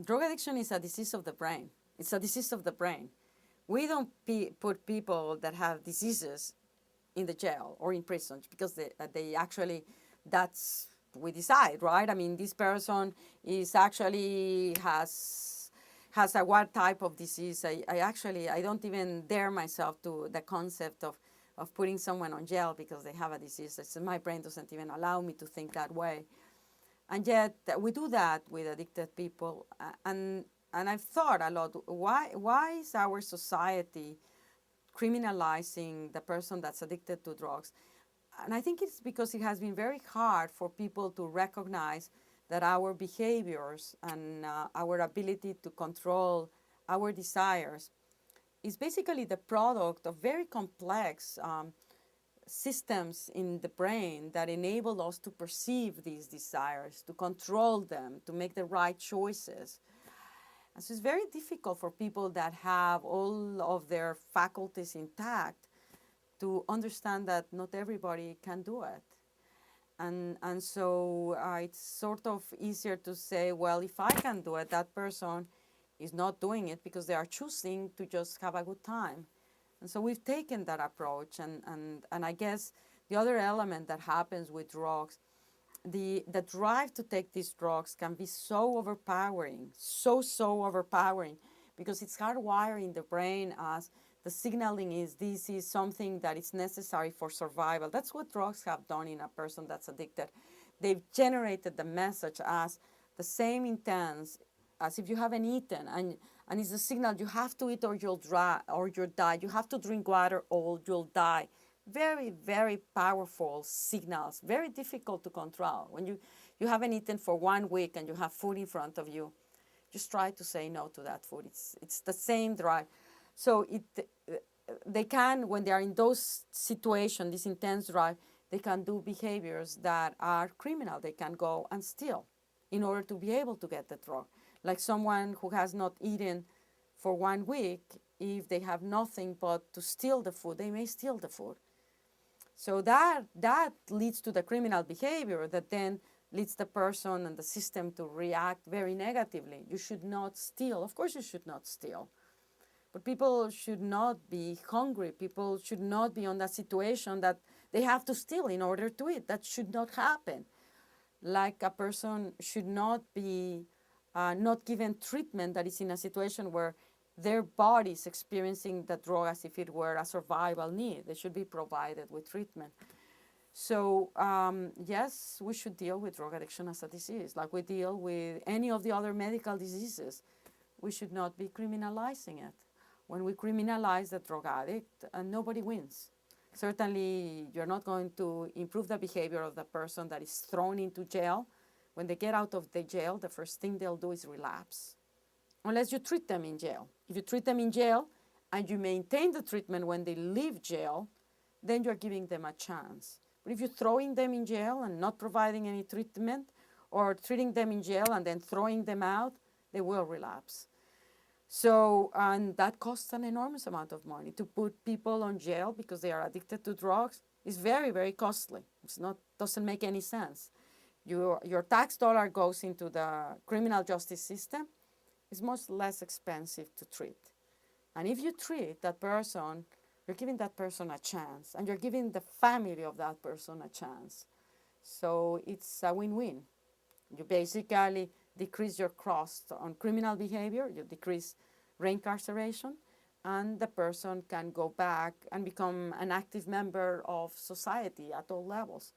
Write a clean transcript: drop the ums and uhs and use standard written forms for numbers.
Drug addiction is a disease of the brain. It's a disease of the brain. We don't put people that have diseases in the jail or in prison because they actually, that's, we decide, right? I mean, this person is actually has a what type of disease. I don't even dare myself to the concept of putting someone on jail because they have a disease. My brain doesn't even allow me to think that way. And yet we do that with addicted people. And I've thought a lot, why is our society criminalizing the person that's addicted to drugs? And I think it's because it has been very hard for people to recognize that our behaviors and our ability to control our desires is basically the product of very complex systems in the brain that enable us to perceive these desires, to control them, to make the right choices. And so it's very difficult for people that have all of their faculties intact to understand that not everybody can do it. And so it's sort of easier to say, well, if I can do it, that person is not doing it because they are choosing to just have a good time. And so we've taken that approach. And I guess the other element that happens with drugs, the drive to take these drugs can be so overpowering, so overpowering, because it's hardwiring the brain as the signaling is this is something that is necessary for survival. That's what drugs have done in a person that's addicted. They've generated the message as the same intense as if you haven't eaten, and it's a signal you have to eat or you'll die. You have to drink water or you'll die. Very, very powerful signals, very difficult to control. When you haven't eaten for 1 week and you have food in front of you, just try to say no to that food. It's the same drive. So they can, when they are in those situations, this intense drive, they can do behaviors that are criminal. They can go and steal in order to be able to get the drug. Like someone who has not eaten for 1 week, if they have nothing but to steal the food, they may steal the food. So that leads to the criminal behavior that then leads the person and the system to react very negatively. You should not steal. Of course you should not steal. But people should not be hungry. People should not be on that situation that they have to steal in order to eat. That should not happen. Like a person should not be not given treatment that is in a situation where their body is experiencing the drug as if it were a survival need. They should be provided with treatment. So yes, we should deal with drug addiction as a disease, like we deal with any of the other medical diseases. We should not be criminalizing it. When we criminalize the drug addict, nobody wins. Certainly, you're not going to improve the behavior of the person that is thrown into jail. When they get out of the jail, the first thing they'll do is relapse, unless you treat them in jail. If you treat them in jail and you maintain the treatment when they leave jail, then you're giving them a chance. But if you're throwing them in jail and not providing any treatment, or treating them in jail and then throwing them out, they will relapse. So, and that costs an enormous amount of money. To put people on jail because they are addicted to drugs is very, very costly. Doesn't make any sense. Your tax dollar goes into the criminal justice system. It's much less expensive to treat. And if you treat that person, you're giving that person a chance, and you're giving the family of that person a chance. So it's a win-win. You basically decrease your cost on criminal behavior, you decrease reincarceration, and the person can go back and become an active member of society at all levels.